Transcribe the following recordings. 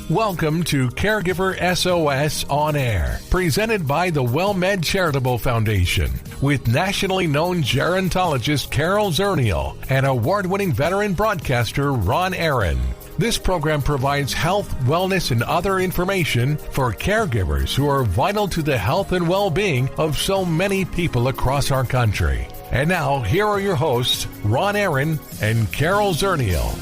Welcome to Caregiver SOS On Air, presented by the WellMed Charitable Foundation, with nationally known gerontologist Carol Zernial and award-winning veteran broadcaster Ron Aaron. This program provides health, wellness, and other information for caregivers who are vital to the health and well-being of so many people across our country. And now, here are your hosts, Ron Aaron and Carol Zernial.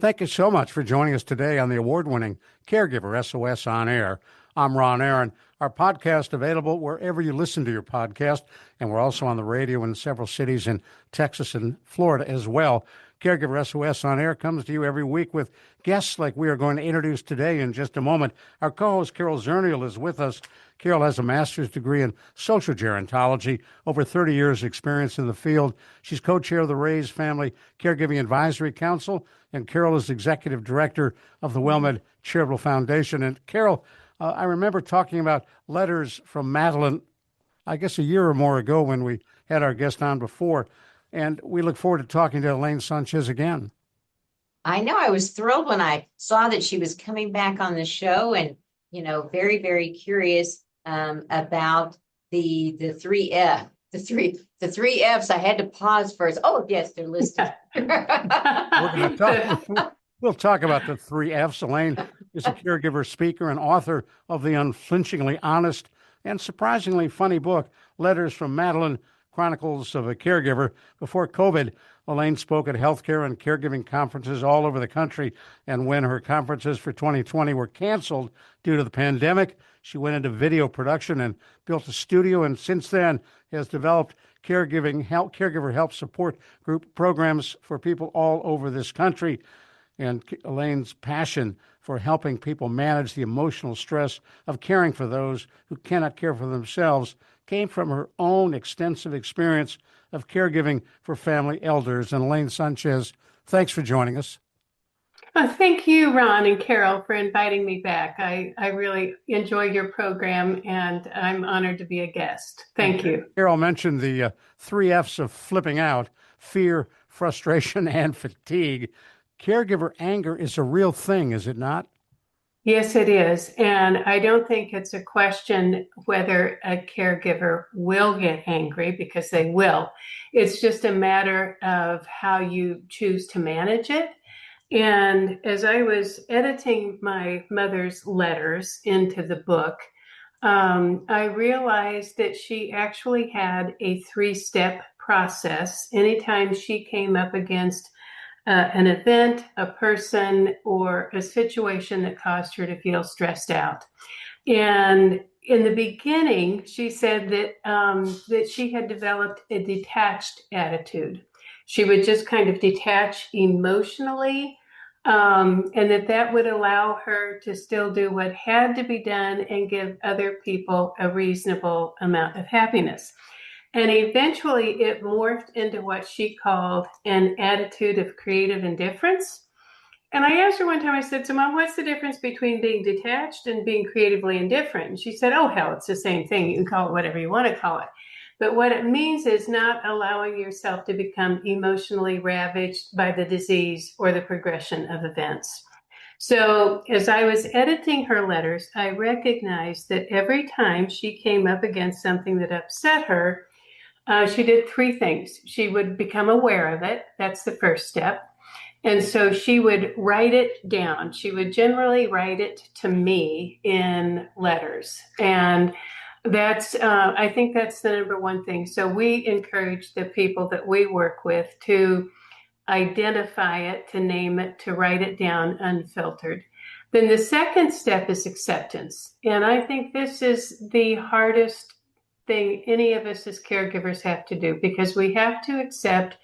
Thank you so much for joining us today on the award-winning Caregiver SOS On Air. I'm Ron Aaron. Our podcast available wherever you listen to your podcast, and we're also on the radio in several cities in Texas and Florida as well. Caregiver SOS On Air comes to you every week with guests like we are going to introduce today in just a moment. Our co-host Carol Zernial is with us. Carol has a master's degree in social gerontology, over 30 years experience in the field. She's co-chair of the Raise Family Caregiving Advisory Council, and Carol is executive director of the WellMed Charitable Foundation. And Carol, I remember talking about letters from Madelyn, I guess a year or more ago when we had our guest on before. And we look forward to talking to Elaine Sanchez again. I know. I was thrilled when I saw that she was coming back on the show, and very, very curious about the three F's. I had to pause first. Oh, yes, they're listed. We'll talk about the three F's. Elaine is a caregiver, speaker, and author of the unflinchingly honest and surprisingly funny book, Letters from Madelyn, Chronicles of a Caregiver. Before COVID, Elaine spoke at healthcare and caregiving conferences all over the country, and when her conferences for 2020 were canceled due to the pandemic, she went into video production and built a studio, and since then has developed CaregiverHelp Support Group Programs for people all over this country. And Elaine's passion for helping people manage the emotional stress of caring for those who cannot care for themselves came from her own extensive experience of caregiving for family elders. And Elaine Sanchez, thanks for joining us. Thank you, Ron and Carol, for inviting me back. I really enjoy your program, and I'm honored to be a guest. Thank you. Carol mentioned the three F's of flipping out: fear, frustration, and fatigue. Caregiver anger is a real thing, is it not? Yes, it is. And I don't think it's a question whether a caregiver will get angry, because they will. It's just a matter of how you choose to manage it. And as I was editing my mother's letters into the book, I realized that she actually had a 3-step process anytime she came up against an event, a person, or a situation that caused her to feel stressed out. And in the beginning, she said that she had developed a detached attitude. She would just kind of detach emotionally, and that would allow her to still do what had to be done and give other people a reasonable amount of happiness. And eventually it morphed into what she called an attitude of creative indifference. And I asked her one time, I said, "So Mom, what's the difference between being detached and being creatively indifferent?" And she said, "Oh, hell, it's the same thing. You can call it whatever you want to call it. But what it means is not allowing yourself to become emotionally ravaged by the disease or the progression of events." So as I was editing her letters, I recognized that every time she came up against something that upset her, she did 3 things. She would become aware of it. That's the first step. And so she would write it down. She would generally write it to me in letters. And that's, I think that's the number one thing. So we encourage the people that we work with to identify it, to name it, to write it down unfiltered. Then the second step is acceptance. And I think this is the hardest thing any of us as caregivers have to do, because we have to accept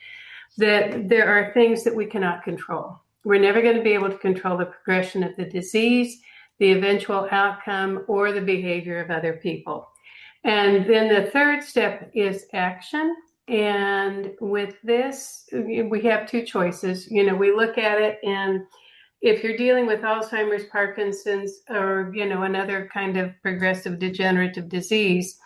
that there are things that we cannot control. We're never going to be able to control the progression of the disease, the eventual outcome, or the behavior of other people. And then the third step is action. And with this, we have 2 choices. We look at it, and if you're dealing with Alzheimer's, Parkinson's, or, another kind of progressive degenerative disease,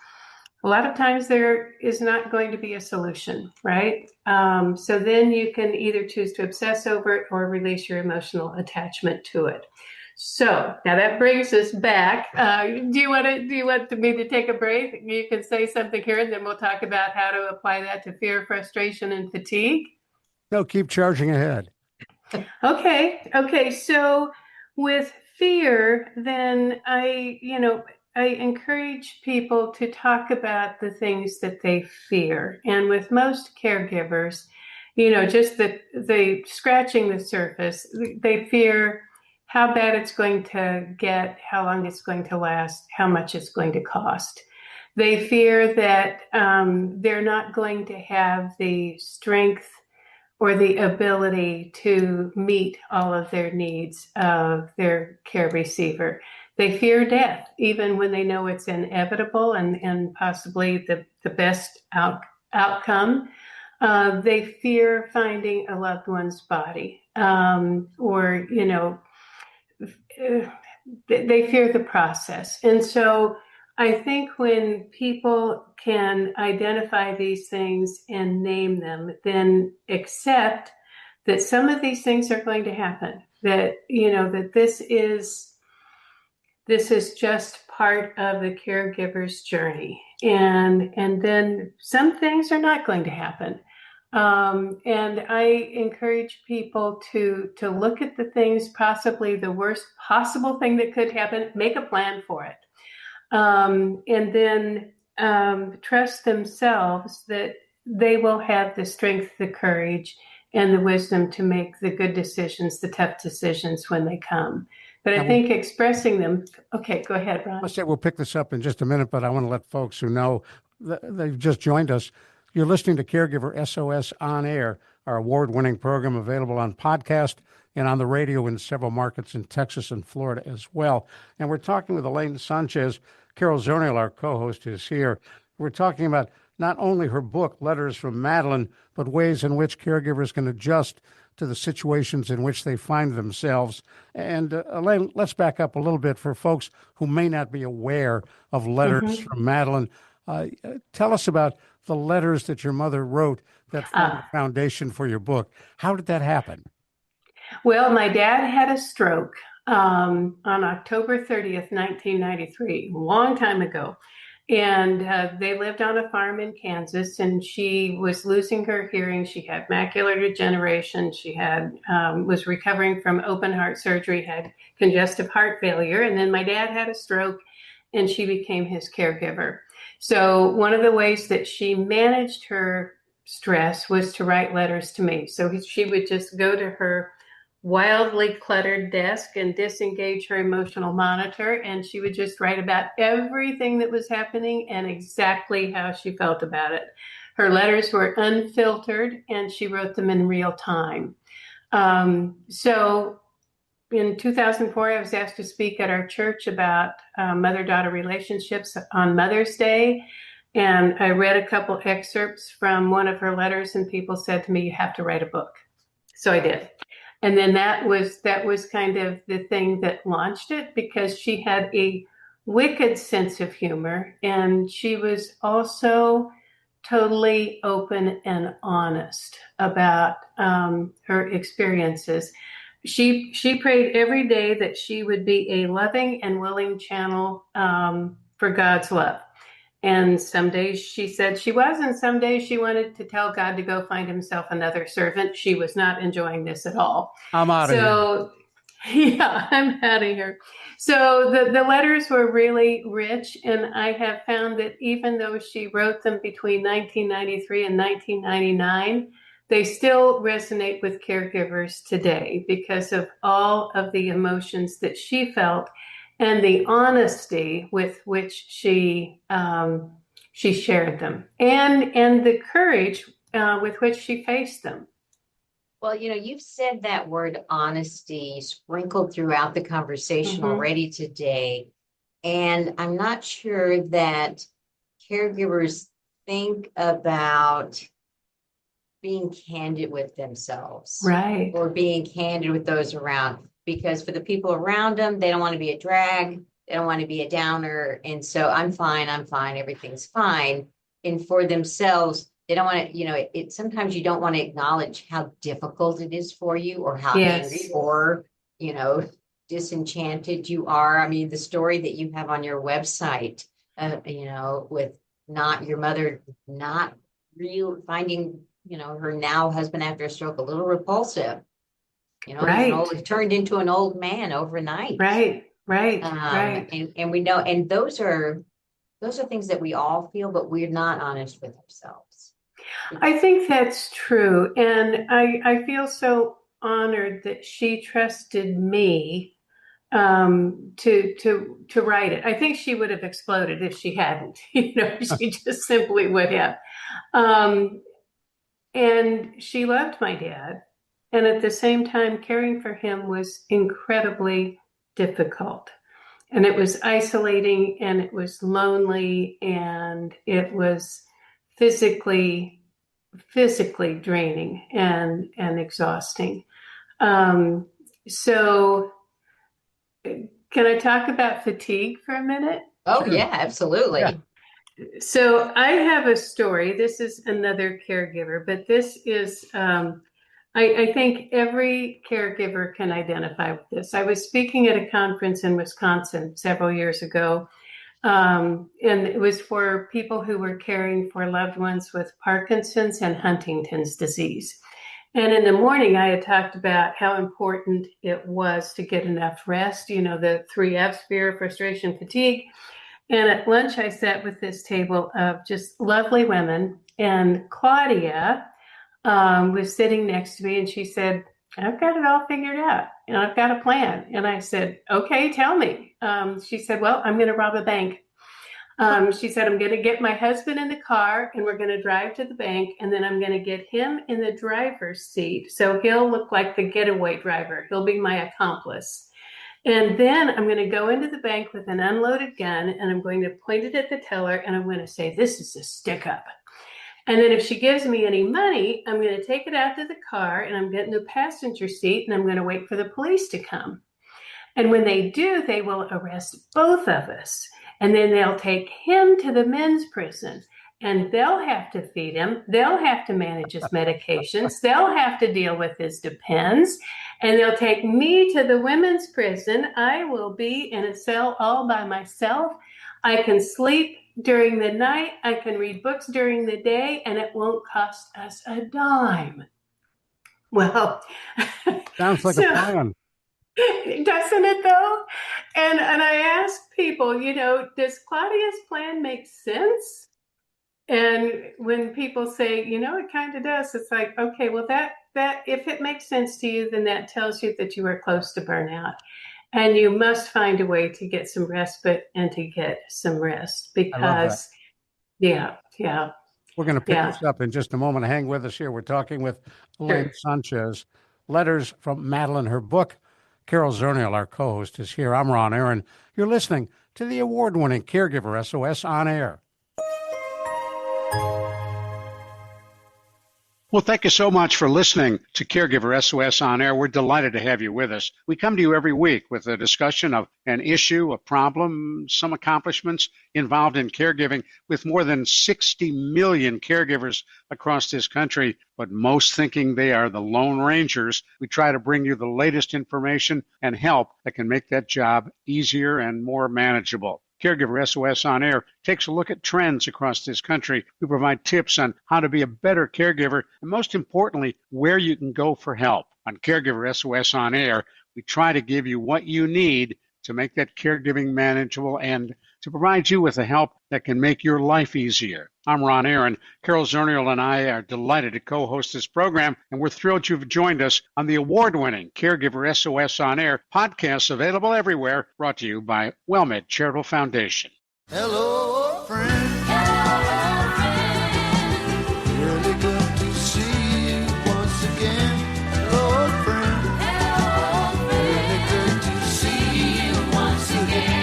a lot of times there is not going to be a solution, right? So then you can either choose to obsess over it or release your emotional attachment to it. So now that brings us back. Do you want me to take a break? You can say something here, and then we'll talk about how to apply that to fear, frustration, and fatigue. No, keep charging ahead. Okay. So with fear, then I encourage people to talk about the things that they fear. And with most caregivers, just the scratching the surface, they fear how bad it's going to get, how long it's going to last, how much it's going to cost. They fear that they're not going to have the strength or the ability to meet all of their needs of their care receiver. They fear death, even when they know it's inevitable and possibly the best outcome. They fear finding a loved one's body, or they fear the process. And so I think when people can identify these things and name them, then accept that some of these things are going to happen, that this is just part of the caregiver's journey. And then some things are not going to happen. And I encourage people to look at the things, possibly the worst possible thing that could happen, make a plan for it. And then trust themselves that they will have the strength, the courage, and the wisdom to make the good decisions, the tough decisions when they come. But I think expressing them, okay, go ahead, Ron. I said we'll pick this up in just a minute, but I want to let folks who know they've just joined us. You're listening to Caregiver SOS On Air, our award-winning program available on podcast and on the radio in several markets in Texas and Florida as well. And we're talking with Elaine Sanchez. Carol Zernial, our co-host, is here. We're talking about not only her book, Letters from Madelyn, but ways in which caregivers can adjust to the situations in which they find themselves. And Elaine, let's back up a little bit for folks who may not be aware of Letters from Madelyn. Tell us about the letters that your mother wrote that formed the foundation for your book. How did that happen? Well, my dad had a stroke on October 30th, 1993, a long time ago. And they lived on a farm in Kansas, and she was losing her hearing. She had macular degeneration. She was recovering from open heart surgery, had congestive heart failure. And then my dad had a stroke, and she became his caregiver. So one of the ways that she managed her stress was to write letters to me. So she would just go to her wildly cluttered desk and disengage her emotional monitor, and she would just write about everything that was happening and exactly how she felt about it. Her letters were unfiltered, and she wrote them in real time. So in 2004, I was asked to speak at our church about mother-daughter relationships on Mother's Day. And I read a couple excerpts from one of her letters, and people said to me, "You have to write a book." So I did. And then that was kind of the thing that launched it, because she had a wicked sense of humor, and she was also totally open and honest about her experiences. She prayed every day that she would be a loving and willing channel for God's love. And some days she said she was, and some days she wanted to tell God to go find himself another servant. She was not enjoying this at all. I'm out of here. Yeah, I'm out of here. So the letters were really rich, and I have found that even though she wrote them between 1993 and 1999, they still resonate with caregivers today because of all of the emotions that she felt and the honesty with which she shared them, and the courage with which she faced them. Well, you've said that word honesty sprinkled throughout the conversation already today. And I'm not sure that caregivers think about being candid with themselves, right, or being candid with those around. Because for the people around them, they don't want to be a drag. They don't want to be a downer. And so I'm fine, everything's fine. And for themselves, they don't want to, sometimes you don't want to acknowledge how difficult it is for you or how angry or, disenchanted you are. I mean, the story that you have on your website, with not your mother, not real finding, her now husband after a stroke, a little repulsive, turned into an old man overnight. Right. And we know, and those are things that we all feel, but we're not honest with ourselves. I think that's true. And I feel so honored that she trusted me to write it. I think she would have exploded if she hadn't. She just simply would have. And she loved my dad. And at the same time, caring for him was incredibly difficult. And it was isolating, and it was lonely, and it was physically draining and exhausting. So can I talk about fatigue for a minute? Oh, yeah, absolutely. Yeah. So I have a story. This is another caregiver, but this is, I think every caregiver can identify with this. I was speaking at a conference in Wisconsin several years ago, and it was for people who were caring for loved ones with Parkinson's and Huntington's disease. And in the morning, I had talked about how important it was to get enough rest, the 3 F's, fear, frustration, fatigue. And at lunch, I sat with this table of just lovely women, and Claudia was sitting next to me, and she said, I've got it all figured out, and I've got a plan. And I said, okay, tell me. She said, well, I'm going to rob a bank. She said, I'm going to get my husband in the car, and we're going to drive to the bank, and then I'm going to get him in the driver's seat. So he'll look like the getaway driver. He'll be my accomplice. And then I'm going to go into the bank with an unloaded gun, and I'm going to point it at the teller, and I'm going to say, this is a stick up. And then if she gives me any money, I'm going to take it out to the car, and I'm getting the passenger seat, and I'm going to wait for the police to come. And when they do, they will arrest both of us. And then they'll take him to the men's prison, and they'll have to feed him. They'll have to manage his medications. They'll have to deal with his depends, and they'll take me to the women's prison. I will be in a cell all by myself. I can sleep during the night. I can read books during the day, and it won't cost us a dime. Well, sounds like a plan. Doesn't it though? And I ask people, does Claudia's plan make sense? And when people say, it kind of does, it's like, okay, well that if it makes sense to you, then that tells you that you are close to burnout. And you must find a way to get some respite and to get some rest, because yeah. We're going to pick this up in just a moment. Hang with us here. We're talking with Elaine Sanchez. Letters from Madelyn, her book. Carol Zernial, our co-host, is here. I'm Ron Aaron. You're listening to the award-winning Caregiver SOS On Air. Well, thank you so much for listening to Caregiver SOS On Air. We're delighted to have you with us. We come to you every week with a discussion of an issue, a problem, some accomplishments involved in caregiving, with more than 60 million caregivers across this country, but most thinking they are the Lone Rangers. We try to bring you the latest information and help that can make that job easier and more manageable. Caregiver SOS On Air takes a look at trends across this country. We provide tips on how to be a better caregiver, and most importantly, where you can go for help. On Caregiver SOS On Air, we try to give you what you need to make that caregiving manageable and to provide you with the help that can make your life easier. I'm Ron Aaron. Carol Zernial and I are delighted to co-host this program, and we're thrilled you've joined us on the award-winning Caregiver SOS On Air podcasts, available everywhere, brought to you by WellMed Charitable Foundation. Hello, friend. Hello, friend. Really good to see you once again. Hello, friend. Hello, friend. Really good to see you once again.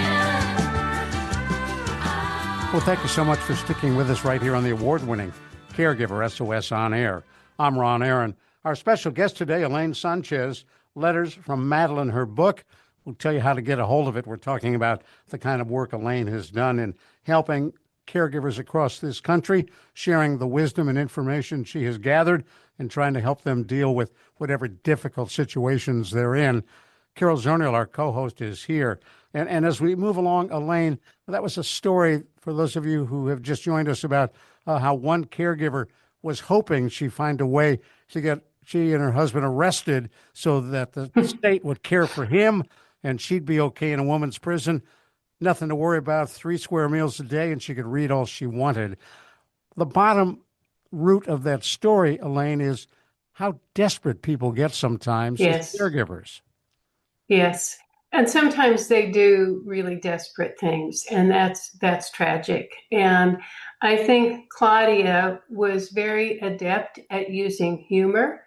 Well, thank you so much for sticking with us right here on the award-winning Caregiver SOS On Air. I'm Ron Aaron. Our special guest today, Elaine Sanchez, Letters from Madelyn, her book. We'll tell you how to get a hold of it. We're talking about the kind of work Elaine has done in helping caregivers across this country, sharing the wisdom and information she has gathered and trying to help them deal with whatever difficult situations they're in. Carol Zernial, our co-host, is here. And as we move along, Elaine, that was a story for those of you who have just joined us about how one caregiver was hoping she'd find a way to get she and her husband arrested so that the state would care for him and she'd be okay in a woman's prison. Nothing to worry about, 3 square meals a day, and she could read all she wanted. The bottom root of that story, Elaine, is how desperate people get sometimes as caregivers. Yes. And sometimes they do really desperate things, and that's tragic. And I think Claudia was very adept at using humor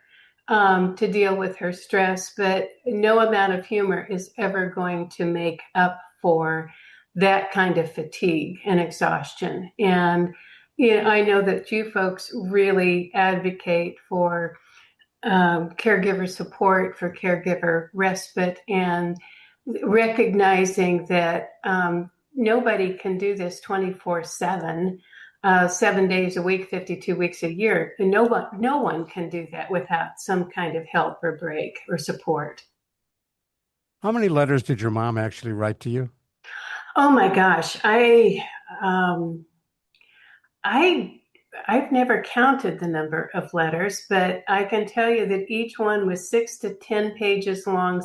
to deal with her stress, but no amount of humor is ever going to make up for that kind of fatigue and exhaustion. And I know that you folks really advocate for caregiver support, for caregiver respite, and recognizing that nobody can do this 24/7, 7 days a week, 52 weeks a year. And no one can do that without some kind of help or break or support. How many letters did your mom actually write to you? Oh my gosh, I've never counted the number of letters, but I can tell you that each one was 6 to 10 pages long,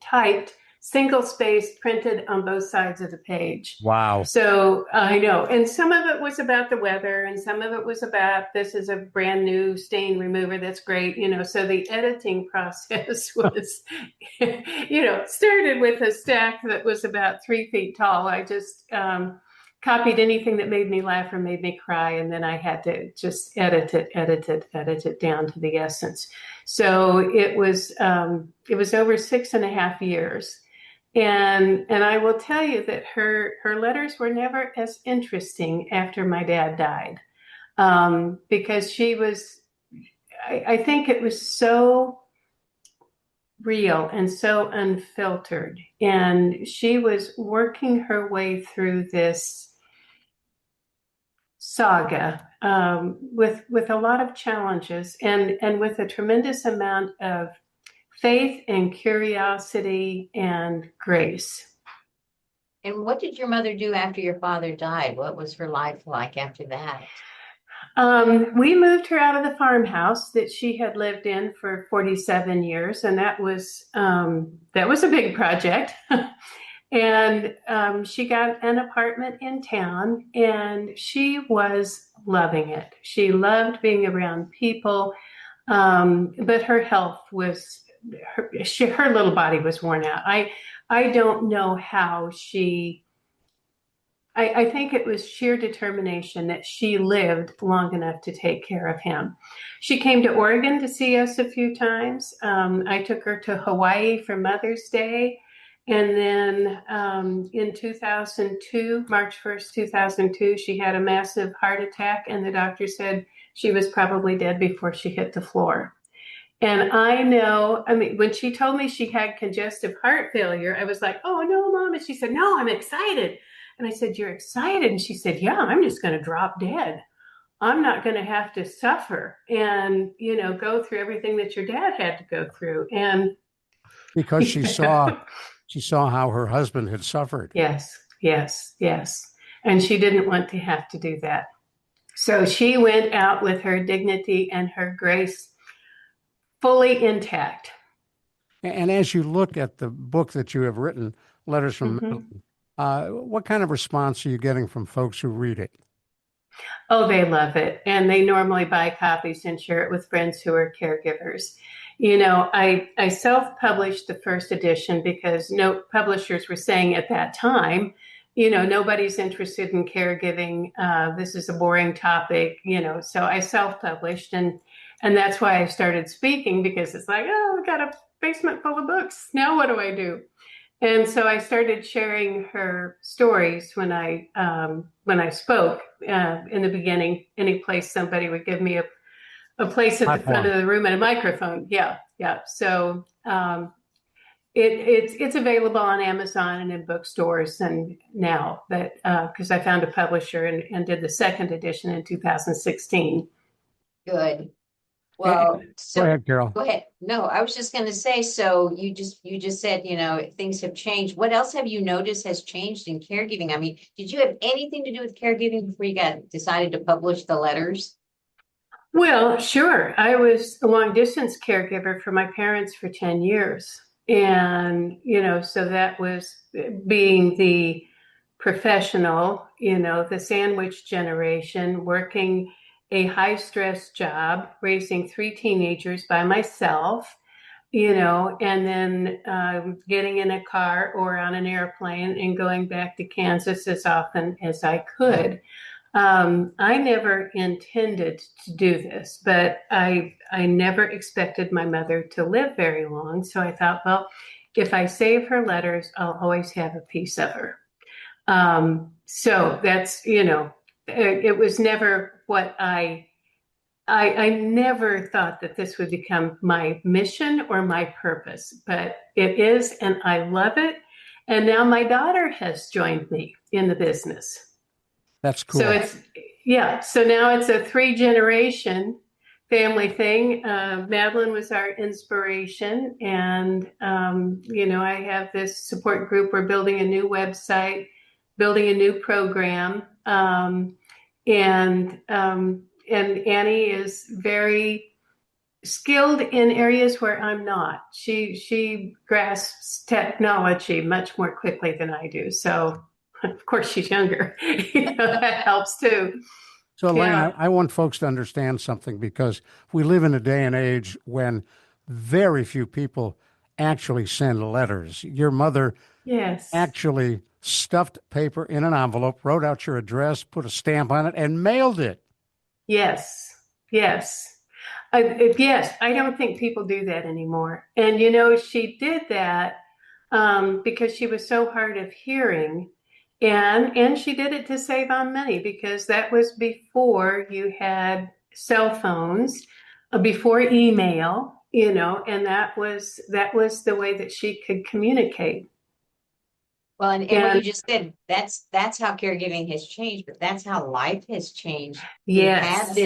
typed, single-spaced, printed on both sides of the page. Wow. So I know. And some of it was about the weather, and some of it was about, this is a brand new stain remover that's great. So the editing process was, started with a stack that was about 3 feet tall. I just copied anything that made me laugh or made me cry, and then I had to just edit it down to the essence. So it was over 6.5 years. And I will tell you that her letters were never as interesting after my dad died, because she was, I think it was so real and so unfiltered. And she was working her way through this saga with a lot of challenges and with a tremendous amount of faith and curiosity and grace. And what did your mother do after your father died? What was her life like after that? We moved her out of the farmhouse that she had lived in for 47 years, and that was a big project. And she got an apartment in town, and she was loving it. She loved being around people, but her health was, her little body was worn out. I don't know how I think it was sheer determination that she lived long enough to take care of him. She came to Oregon to see us a few times. I took her to Hawaii for Mother's Day. And then in 2002, March 1st, 2002, she had a massive heart attack, and the doctor said she was probably dead before she hit the floor. And when she told me she had congestive heart failure, I was like, oh, no, Mom. And she said, no, I'm excited. And I said, you're excited? And she said, yeah, I'm just going to drop dead. I'm not going to have to suffer and, go through everything that your dad had to go through. And because she saw how her husband had suffered. Yes. And she didn't want to have to do that. So she went out with her dignity and her grace fully intact. And as you look at the book that you have written, Letters from Madelyn, what kind of response are you getting from folks who read it? Oh, they love it. And they normally buy copies and share it with friends who are caregivers. I self-published the first edition because no publishers were saying at that time, nobody's interested in caregiving. This is a boring topic, so I self-published and that's why I started speaking, because it's like, oh, I've got a basement full of books. Now what do I do? And so I started sharing her stories when I spoke in the beginning. Any place somebody would give me a place at the front of the room and a microphone. Yeah. So It's available on Amazon and in bookstores, and now that because I found a publisher and did the second edition in 2016. Good. And- Well, Go so ahead, Carol. go ahead. No, I was just going to say, so you just said, things have changed. What else have you noticed has changed in caregiving? I mean, did you have anything to do with caregiving before you decided to publish the letters? Well, sure. I was a long distance caregiver for my parents for 10 years. And, so that was being the professional, the sandwich generation, working a high stress job, raising 3 teenagers by myself, and then getting in a car or on an airplane and going back to Kansas as often as I could. I never intended to do this, but I never expected my mother to live very long. So I thought, well, if I save her letters, I'll always have a piece of her. So that's, it was never what I never thought that this would become my mission or my purpose, but it is, and I love it. And now my daughter has joined me in the business. That's cool. So so now it's a 3-generation family thing. Madelyn was our inspiration, and I have this support group. We're building a new website, building a new program, and Annie is very skilled in areas where I'm not. She grasps technology much more quickly than I do. So. Of course, she's younger. That helps too. So, Elaine, Yeah. I want folks to understand something, because we live in a day and age when very few people actually send letters. Your mother Yes. actually stuffed paper in an envelope, wrote out your address, put a stamp on it, and mailed it. Yes. Yes. Yes. I don't think people do that anymore. And, she did that because she was so hard of hearing. And she did it to save on money, because that was before you had cell phones, before email, and that was the way that she could communicate. Well, and what you just said, that's how caregiving has changed, but that's how life has changed. Yes.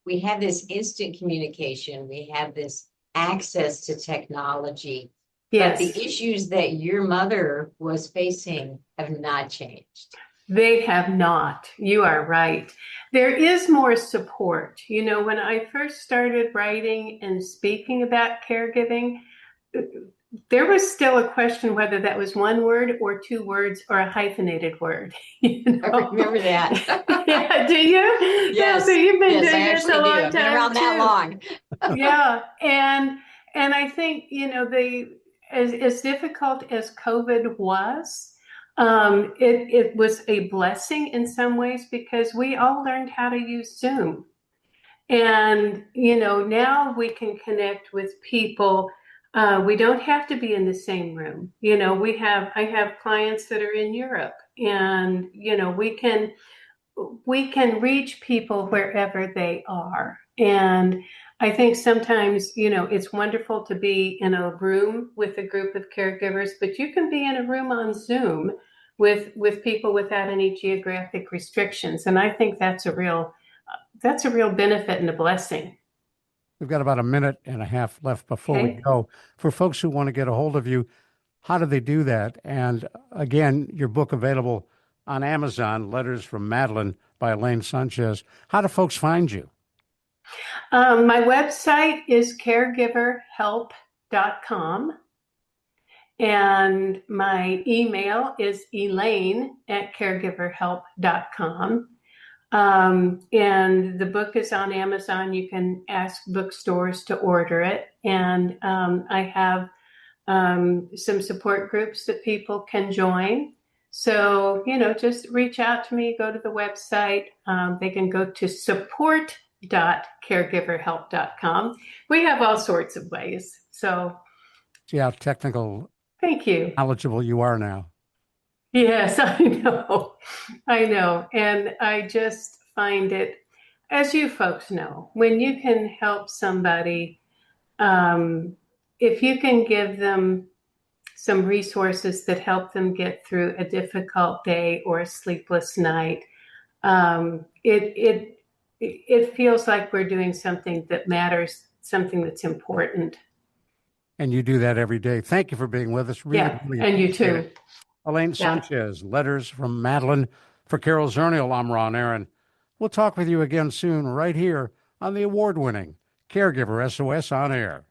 We have this instant communication. We have this access to technology. Yes. But the issues that your mother was facing have not changed. They have not. You are right. There is more support. When I first started writing and speaking about caregiving, there was still a question whether that was one word or 2 words or a hyphenated word. I remember that. Yeah, do you? Yes. Yeah, so you've been Yes, doing I this actually a do. long I've been time around that long. Yeah, and I think as difficult as COVID was, it was a blessing in some ways, because we all learned how to use Zoom. And, now we can connect with people. We don't have to be in the same room. I have clients that are in Europe, and, we can reach people wherever they are. And I think sometimes, it's wonderful to be in a room with a group of caregivers, but you can be in a room on Zoom with people without any geographic restrictions. And I think that's a real benefit and a blessing. We've got about a minute and a half left before we go. For folks who want to get a hold of you, how do they do that? And again, your book available on Amazon, Letters from Madelyn by Elaine Sanchez. How do folks find you? My website is caregiverhelp.com. And my email is elaine@caregiverhelp.com. And the book is on Amazon. You can ask bookstores to order it. And I have some support groups that people can join. So, just reach out to me, go to the website. They can go to support.caregiverhelp.com. We have all sorts of ways. So, See how technical, thank you. knowledgeable you are now. Yes, I know. And I just find it, as you folks know, when you can help somebody, if you can give them some resources that help them get through a difficult day or a sleepless night. It feels like we're doing something that matters, something that's important. And you do that every day. Thank you for being with us. Really, really and you appreciate too. it. Elaine Sanchez, Letters from Madelyn. For Carol Zernial, I'm Ron Aaron. We'll talk with you again soon, right here on the award-winning Caregiver SOS On Air.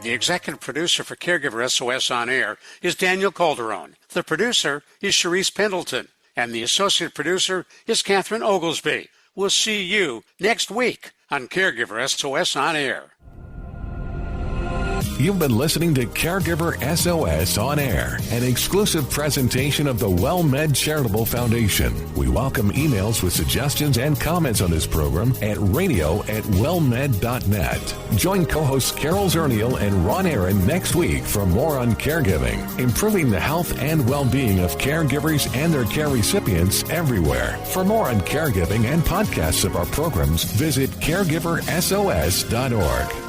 The executive producer for Caregiver SOS On Air is Daniel Calderon. The producer is Sharice Pendleton. And the associate producer is Catherine Oglesby. We'll see you next week on Caregiver SOS On Air. You've been listening to Caregiver SOS On Air, an exclusive presentation of the WellMed Charitable Foundation. We welcome emails with suggestions and comments on this program at radio@wellmed.net. Join co-hosts Carol Zernial and Ron Aaron next week for more on caregiving, improving the health and well-being of caregivers and their care recipients everywhere. For more on caregiving and podcasts of our programs, visit caregiversos.org.